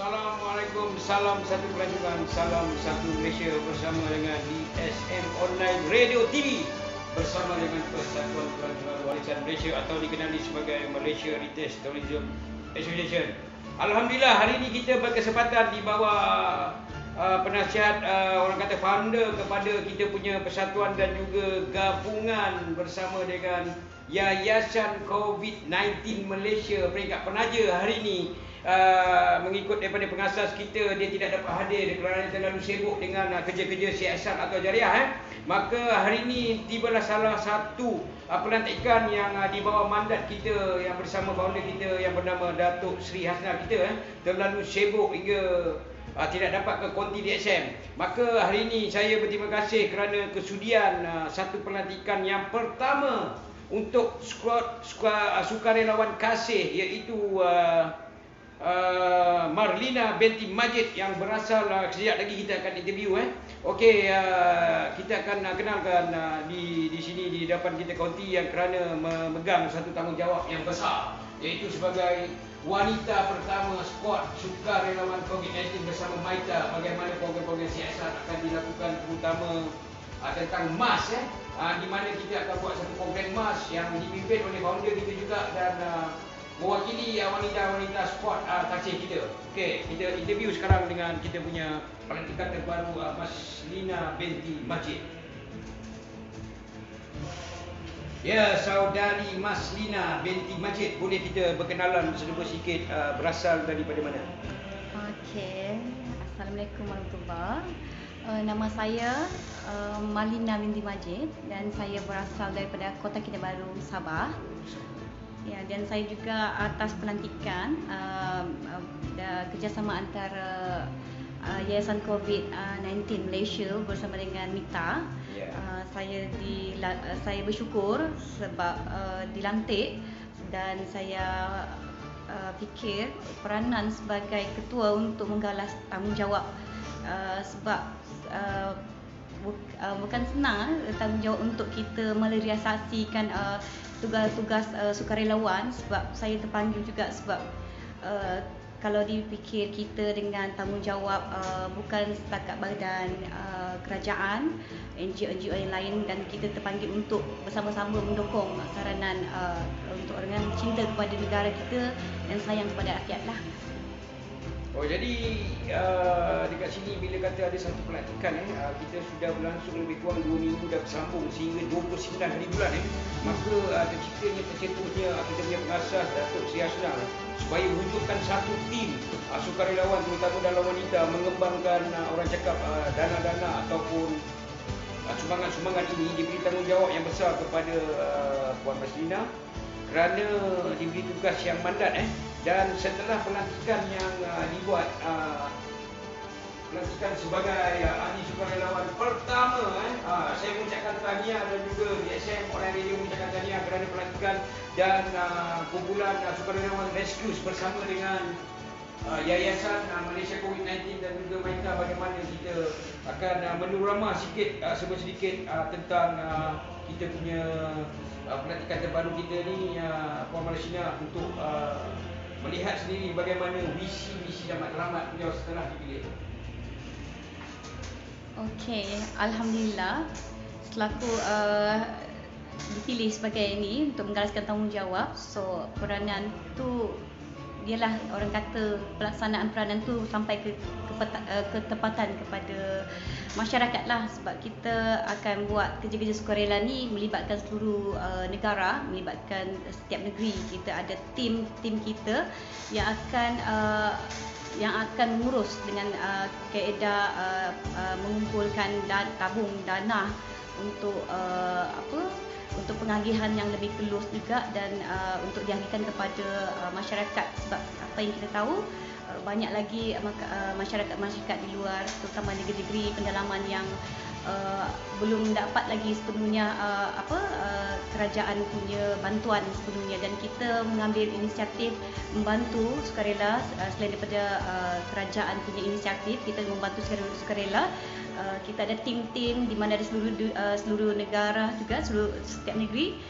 Assalamualaikum, salam satu kelanjutan, salam satu Malaysia bersama dengan DSM Online Radio TV bersama dengan Persatuan Kelanjutan Warisan Malaysia atau dikenali sebagai Malaysia Heritage Tourism Association. Alhamdulillah, hari ini kita berkesempatan di bawah penasihat orang kata founder kepada kita punya persatuan dan juga gabungan bersama dengan Yayasan COVID-19 Malaysia peringkat penaja hari ini. Mengikut daripada pengasas kita, dia tidak dapat hadir kerana terlalu sibuk dengan kerja-kerja siasat atau jariah. Maka hari ini tibalah salah satu pelantikan yang di bawah mandat kita yang bersama founder kita yang bernama Datuk Sri Hasnah kita terlalu sibuk hingga tidak dapat ke konti DSM. Maka hari ini saya berterima kasih kerana kesudian satu pelantikan yang pertama untuk skuad sukarelawan kasih, iaitu Marlina binti Majid yang berasal sekejap lagi kita akan interview. Okey, kita akan kenalkan di sini di depan kita konti yang kerana memegang satu tanggungjawab yang besar, iaitu sebagai wanita pertama skuad sukarelawan COVID-19 bersama Maita. Bagaimana program-program siasat akan dilakukan, terutama tentang MAS, di mana kita akan buat satu program MAS yang dipimpin oleh founder kita juga dan mewakili wanita-wanita skuad kasih kita. Okey, kita interview sekarang dengan kita punya pelantikan terbaru Mas Lina binti Majid. Ya, saudari Mas Lina binti Majid, boleh kita berkenalan sedikit berasal daripada mana? Okey, Assalamualaikum warahmatullahi. Nama saya Marlina binti Majid dan saya berasal daripada Kota Kinabalu, Sabah. Ya, dan saya juga atas pelantikan kerjasama antara Yayasan COVID-19 Malaysia bersama dengan MITA. Saya bersyukur sebab dilantik dan saya fikir peranan sebagai ketua untuk menggalas tanggungjawab sebab bukan senang tanggungjawab untuk kita merealisasikan tugas-tugas sukarelawan, sebab saya terpanggil juga sebab kalau dipikir kita dengan tanggungjawab bukan setakat badan kerajaan, NGO-NGO yang lain, dan kita terpanggil untuk bersama-sama mendukung saranan untuk orang yang cinta kepada negara kita dan sayang kepada rakyat lah. Oh, jadi dekat sini bila kata ada satu pelantikan kita sudah berlangsung lebih kurang 2 minggu dah bersambung sehingga 29 hari bulan maka tercetusnya kita punya pengasas Datuk Sri Hasnah supaya wujudkan satu tim sukarelawan terutama dalam wanita mengembangkan orang cakap dana-dana ataupun sumbangan-sumbangan ini diberi tanggungjawab yang besar kepada Puan Mas Lina kerana diberi tugas yang mandat dan setelah pelantikan yang dibuat pelantikan sebagai ahli sukarelawan pertama, saya mengucapkan tahniah dan juga DSM Online Radio mengucapkan tahniah kerana pelantikan dan kumpulan sukarelawan rescue bersama dengan Yayasan Malaysia COVID-19 dan juga Maita, bagaimana kita akan menorama sikit sedikit tentang kita punya pelantikan terbaru kita ni, Puan Marlina, untuk melihat sendiri bagaimana visi-visi dan matlamat beliau setelah dipilih. Okey, alhamdulillah selaku dipilih sebagai ini untuk menggalaskan tanggungjawab. So peranan tu ialah orang kata pelaksanaan peranan tu sampai ketepatan kepada masyarakat lah, sebab kita akan buat kerja-kerja sukarela ni melibatkan seluruh negara, melibatkan setiap negeri. Kita ada tim kita yang akan mengurus dengan kaedah mengumpulkan tabung dana untuk untuk pengagihan yang lebih telus juga dan untuk diagihkan kepada masyarakat, sebab apa yang kita tahu banyak lagi masyarakat di luar, terutama negeri-negeri pendalaman yang belum dapat lagi sepenuhnya kerajaan punya bantuan sepenuhnya, dan kita mengambil inisiatif membantu sukarela. Selain daripada kerajaan punya inisiatif, kita membantu sukarela. Kita ada tim-tim di mana ada seluruh negara juga, setiap negeri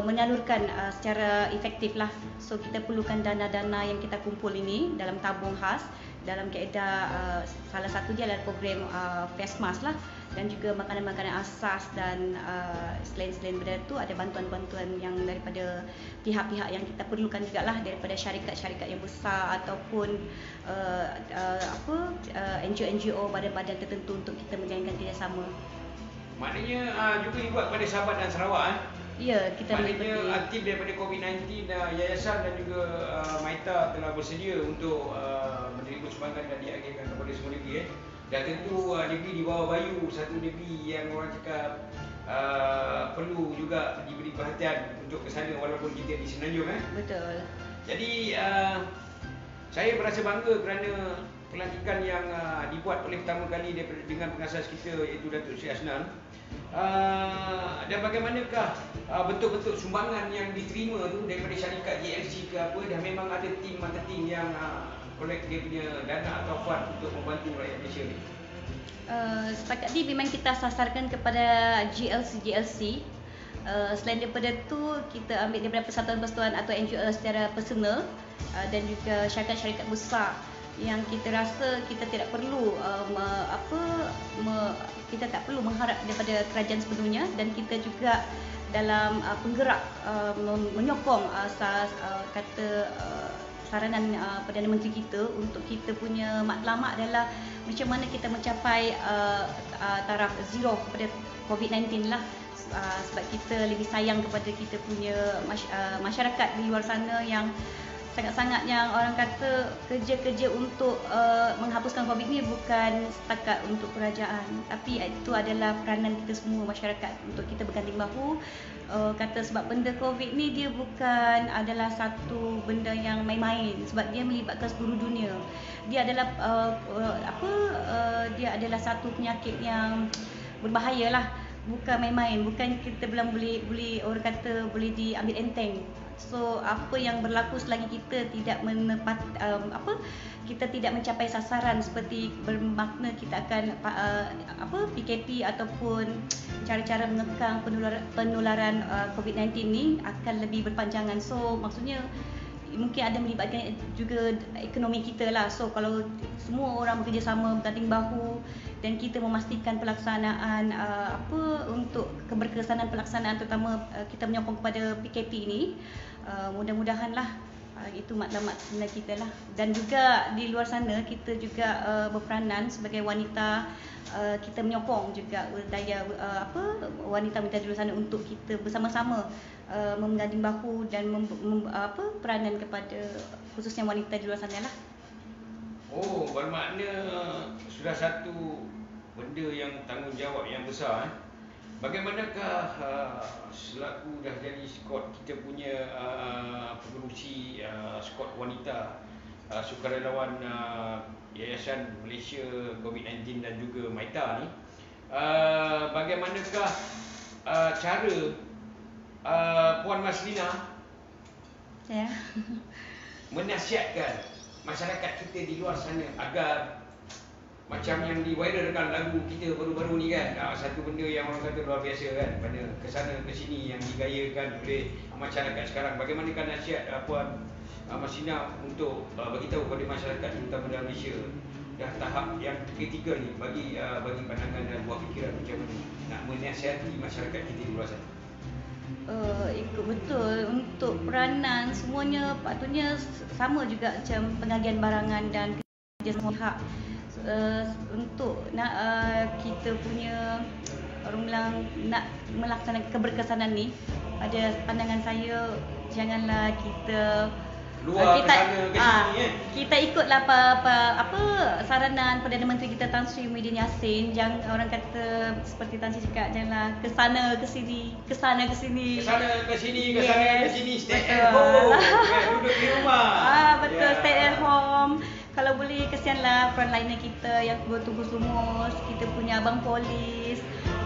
menyalurkan secara efektif lah. So kita perlukan dana-dana yang kita kumpul ini dalam tabung khas dalam kaedah salah satu dia adalah program face mask lah, dan juga makanan-makanan asas, dan selain benda tu ada bantuan-bantuan yang daripada pihak-pihak yang kita perlukan jugalah, daripada syarikat-syarikat yang besar ataupun NGO-NGO, badan-badan tertentu untuk kita menjalankan kerjasama. Maknanya juga dibuat pada Sabah dan Sarawak. Ya, kita maknanya aktif daripada COVID-19, yayasan dan juga Maita telah bersedia untuk menerima sumbangan dan diagihkan kepada semua negeri. Dan tentu negeri di bawah Bayu, satu negeri yang orang cakap perlu juga diberi perhatian untuk ke sana walaupun kita di Semenanjung. Betul. Jadi saya berasa bangga kerana pelantikan yang dibuat oleh pertama kali dengan pengasas kita, iaitu Datuk Seri Asnan. Dan bagaimanakah bentuk-bentuk sumbangan yang diterima tu daripada syarikat GLC ke apa, dah memang ada tim marketing yang collect dia punya dana atau fund untuk membantu rakyat Malaysia ni? Setakat ni memang kita sasarkan kepada GLC. Selain daripada tu, kita ambil daripada persatuan-persatuan atau NGO secara personal, dan juga syarikat-syarikat besar yang kita rasa kita tidak perlu kita tak perlu mengharap daripada kerajaan sepenuhnya, dan kita juga dalam penggerak menyokong saranan Perdana Menteri kita untuk kita punya matlamat adalah macam mana kita mencapai taraf zero kepada COVID-19 lah. Sebab kita lebih sayang kepada kita punya masyarakat di luar sana yang sangat-sangat, yang orang kata kerja-kerja untuk menghapuskan COVID ni bukan setakat untuk kerajaan, tapi itu adalah peranan kita semua masyarakat untuk kita berganding bahu. Kata sebab benda COVID ni dia bukan adalah satu benda yang main-main, sebab dia melibatkan seluruh dunia. Dia adalah dia adalah satu penyakit yang berbahaya lah, bukan main-main, bukan kita bilang boleh orang kata boleh diambil enteng. So apa yang berlaku selagi kita tidak kita tidak mencapai sasaran seperti bermakna kita akan PKP ataupun cara-cara mengekang penularan COVID-19 ni akan lebih berpanjangan. So maksudnya mungkin ada melibatkan juga ekonomi kita lah. So kalau semua orang bekerjasama, berganding bahu, dan kita memastikan pelaksanaan untuk keberkesanan pelaksanaan, terutama kita menyokong kepada PKP ni, mudah-mudahanlah itu matlamat sebenar kita lah. Dan juga di luar sana kita juga berperanan sebagai wanita, kita menyokong juga daya wanita-wanita di luar sana untuk kita bersama-sama mengganding bahu dan peranan kepada khususnya wanita di luar sana lah. Oh, bermakna sudah satu benda yang tanggungjawab yang besar. Bagaimanakah selaku dah jadi skot kita punya pengerusi skot wanita sukarelawan Yayasan Malaysia COVID-19 dan juga Maita ni, bagaimanakah cara Puan Maslina menasihatkan masyarakat kita di luar sana agar macam yang diviralkan lagu kita baru-baru ni kan, satu benda yang orang kata luar biasa kan, pada kesana ke sini yang digayakan oleh masyarakat sekarang. Bagaimanakah nasihat Puan Maslina untuk beritahu kepada masyarakat terutama dalam Malaysia dah tahap yang ketiga ni, bagi pandangan dan buah fikiran macam mana nak menasihati masyarakat kita di luar sana? Ikut betul untuk peranan semuanya patutnya sama juga macam pengagihan barangan dan kerja semua pihak. Untuk nak kita punya orang bilang nak melaksanakan keberkesanan ni, pada pandangan saya janganlah kita kita ikutlah apa saranan Perdana Menteri kita Tan Sri Muhyiddin Yassin. Jangan orang kata seperti Tan Sri cakap, janganlah ke sana ke sini, stay at home. Duduk di rumah. Betul, stay at home. Kalau boleh kesianlah frontliner kita yang tunggu lumus, kita punya abang polis,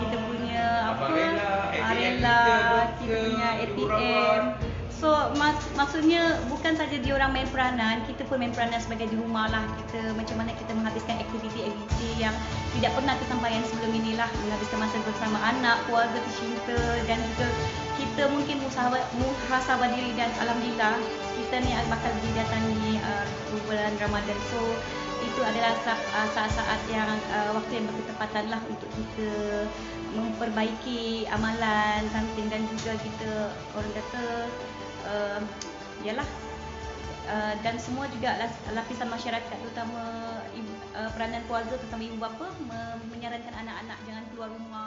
kita punya Arela, kita punya ATM. So maksudnya bukan saja dia orang main peranan, kita pun main peranan sebagai di rumah lah. Kita macam mana kita menghabiskan aktiviti-aktiviti yang tidak pernah kesampaian sebelum inilah, menghabiskan masa bersama anak, keluarga tercinta, dan juga kita mungkin muhasabah diri, dan alhamdulillah kita ni bakal didatangi bulan Ramadan. So itu adalah saat-saat yang waktu yang berketepatan lah untuk kita memperbaiki amalan something, dan juga kita orang kata yalah, dan semua juga lapisan masyarakat, terutama peranan keluarga, terutama ibu bapa, menyarankan anak-anak jangan keluar rumah